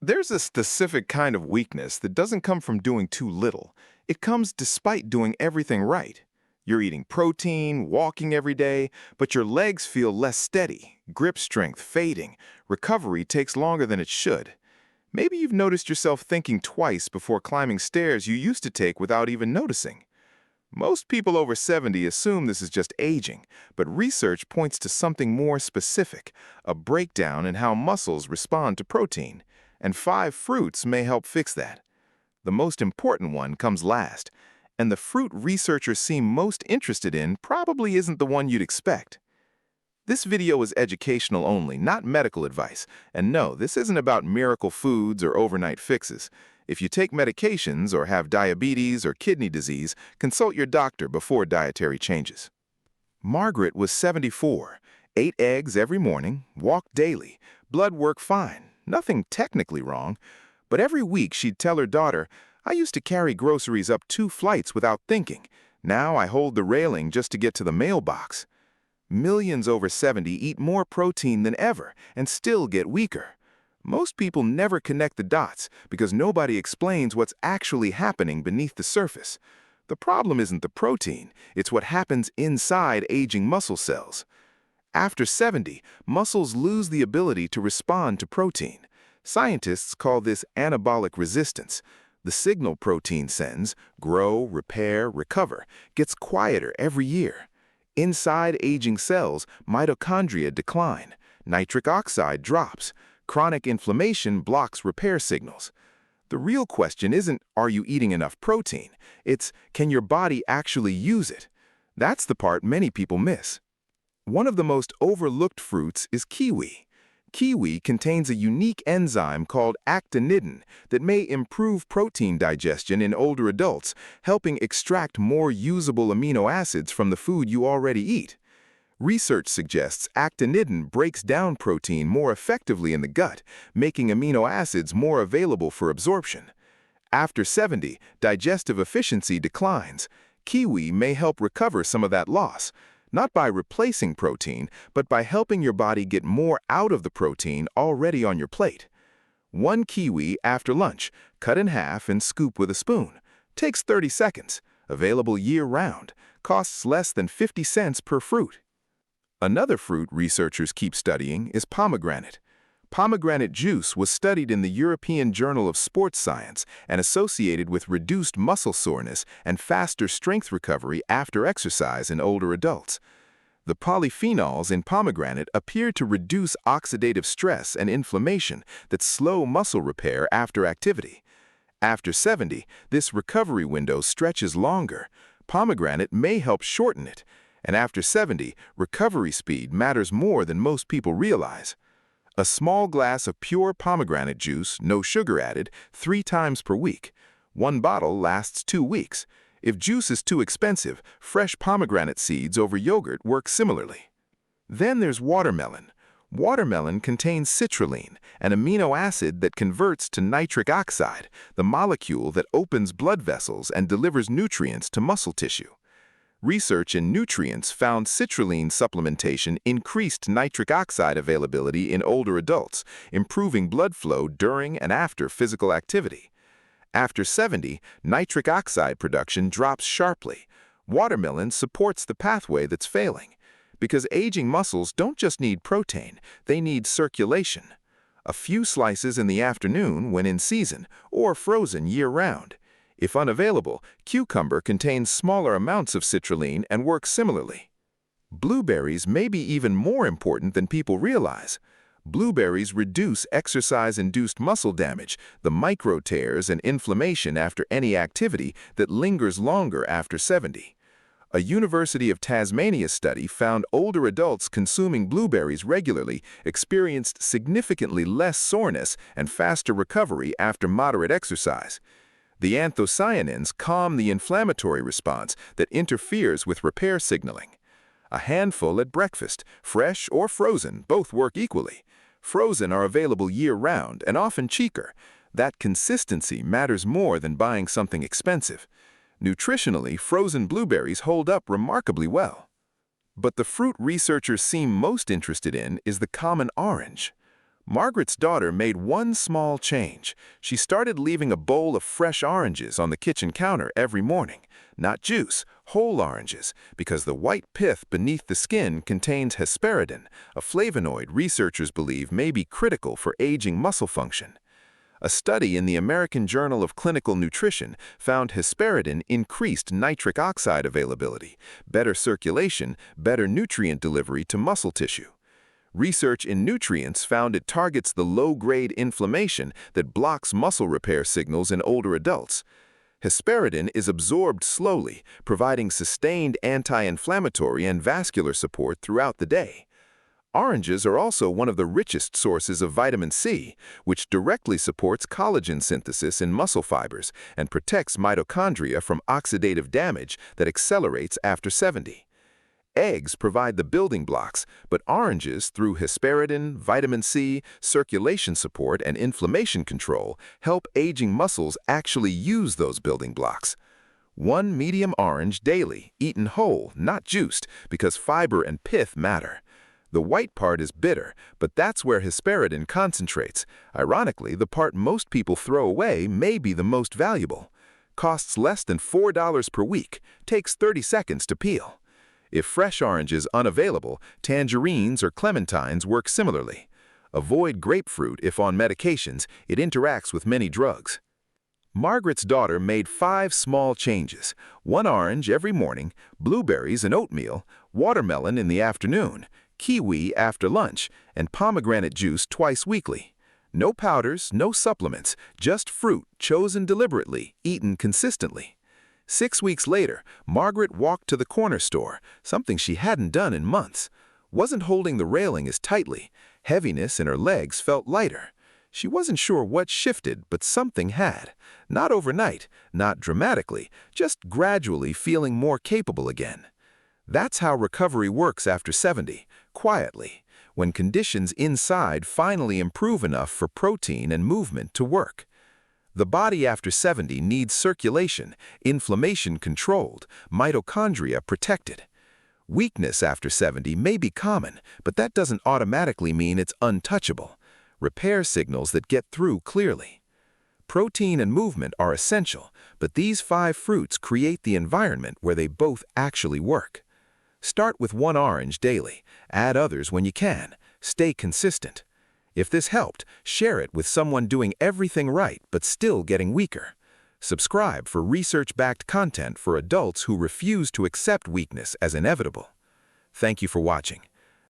There's a specific kind of weakness that doesn't come from doing too little. It comes despite doing everything right. You're eating protein, walking every day, but your legs feel less steady, grip strength fading, recovery takes longer than it should. Maybe you've noticed yourself thinking twice before climbing stairs you used to take without even noticing. Most people over 70 assume this is just aging, but research points to something more specific, a breakdown in how muscles respond to protein. And 5 fruits may help fix that. The most important one comes last, and the fruit researchers seem most interested in probably isn't the one you'd expect. This video is educational only, not medical advice. And no, this isn't about miracle foods or overnight fixes. If you take medications or have diabetes or kidney disease, consult your doctor before dietary changes. Margaret was 74, ate eggs every morning, walked daily, blood work fine, nothing technically wrong. But every week she'd tell her daughter, "I used to carry groceries up 2 flights without thinking. Now I hold the railing just to get to the mailbox." Millions over 70 eat more protein than ever and still get weaker. Most people never connect the dots because nobody explains what's actually happening beneath the surface. The problem isn't the protein, it's what happens inside aging muscle cells. After 70, muscles lose the ability to respond to protein. Scientists call this anabolic resistance. The signal protein sends, grow, repair, recover, gets quieter every year. Inside aging cells, mitochondria decline, nitric oxide drops, chronic inflammation blocks repair signals. The real question isn't, are you eating enough protein? It's, can your body actually use it? That's the part many people miss. One of the most overlooked fruits is kiwi. Kiwi contains a unique enzyme called actinidin that may improve protein digestion in older adults, helping extract more usable amino acids from the food you already eat. Research suggests actinidin breaks down protein more effectively in the gut, making amino acids more available for absorption. After 70, digestive efficiency declines. Kiwi may help recover some of that loss, not by replacing protein, but by helping your body get more out of the protein already on your plate. 1 kiwi after lunch, cut in half and scoop with a spoon. Takes 30 seconds. Available year-round. Costs less than 50 cents per fruit. Another fruit researchers keep studying is pomegranate. Pomegranate juice was studied in the European Journal of Sports Science and associated with reduced muscle soreness and faster strength recovery after exercise in older adults. The polyphenols in pomegranate appear to reduce oxidative stress and inflammation that slow muscle repair after activity. After 70, this recovery window stretches longer. Pomegranate may help shorten it. And after 70, recovery speed matters more than most people realize. A small glass of pure pomegranate juice, no sugar added, 3 times per week. 1 bottle lasts 2 weeks. If juice is too expensive, fresh pomegranate seeds over yogurt work similarly. Then there's watermelon. Watermelon contains citrulline, an amino acid that converts to nitric oxide, the molecule that opens blood vessels and delivers nutrients to muscle tissue. Research in nutrients found citrulline supplementation increased nitric oxide availability in older adults, improving blood flow during and after physical activity. After 70, nitric oxide production drops sharply. Watermelon supports the pathway that's failing, because aging muscles don't just need protein, they need circulation. A few slices in the afternoon when in season, or frozen year-round. If unavailable, cucumber contains smaller amounts of citrulline and works similarly. Blueberries may be even more important than people realize. Blueberries reduce exercise-induced muscle damage, the micro tears and inflammation after any activity that lingers longer after 70. A University of Tasmania study found older adults consuming blueberries regularly experienced significantly less soreness and faster recovery after moderate exercise. The anthocyanins calm the inflammatory response that interferes with repair signaling. A handful at breakfast, fresh or frozen, both work equally. Frozen are available year-round and often cheaper. That consistency matters more than buying something expensive. Nutritionally, frozen blueberries hold up remarkably well. But the fruit researchers seem most interested in is the common orange. Margaret's daughter made one small change. She started leaving a bowl of fresh oranges on the kitchen counter every morning. Not juice, whole oranges, because the white pith beneath the skin contains hesperidin, a flavonoid researchers believe may be critical for aging muscle function. A study in the American Journal of Clinical Nutrition found hesperidin increased nitric oxide availability, better circulation, better nutrient delivery to muscle tissue. Research in nutrients found it targets the low-grade inflammation that blocks muscle repair signals in older adults. Hesperidin is absorbed slowly, providing sustained anti-inflammatory and vascular support throughout the day. Oranges are also one of the richest sources of vitamin C, which directly supports collagen synthesis in muscle fibers and protects mitochondria from oxidative damage that accelerates after 70. Eggs provide the building blocks, but oranges, through hesperidin, vitamin C, circulation support, and inflammation control, help aging muscles actually use those building blocks. One medium orange daily, eaten whole, not juiced, because fiber and pith matter. The white part is bitter, but that's where hesperidin concentrates. Ironically, the part most people throw away may be the most valuable. Costs less than $4 per week, takes 30 seconds to peel. If fresh orange is unavailable, tangerines or clementines work similarly. Avoid grapefruit if on medications; it interacts with many drugs. Margaret's daughter made 5 small changes: 1 orange every morning, blueberries and oatmeal, watermelon in the afternoon, kiwi after lunch, and pomegranate juice twice weekly. No powders, no supplements, just fruit chosen deliberately, eaten consistently. 6 weeks later, Margaret walked to the corner store, something she hadn't done in months. Wasn't holding the railing as tightly. Heaviness in her legs felt lighter. She wasn't sure what shifted, but something had. Not overnight, not dramatically, just gradually feeling more capable again. That's how recovery works after 70, quietly, when conditions inside finally improve enough for protein and movement to work. The body after 70 needs circulation, inflammation controlled, mitochondria protected. Weakness after 70 may be common, but that doesn't automatically mean it's untouchable. Repair signals that get through clearly. Protein and movement are essential, but these 5 fruits create the environment where they both actually work. Start with 1 orange daily. Add others when you can. Stay consistent. If this helped, share it with someone doing everything right but still getting weaker. Subscribe for research-backed content for adults who refuse to accept weakness as inevitable. Thank you for watching.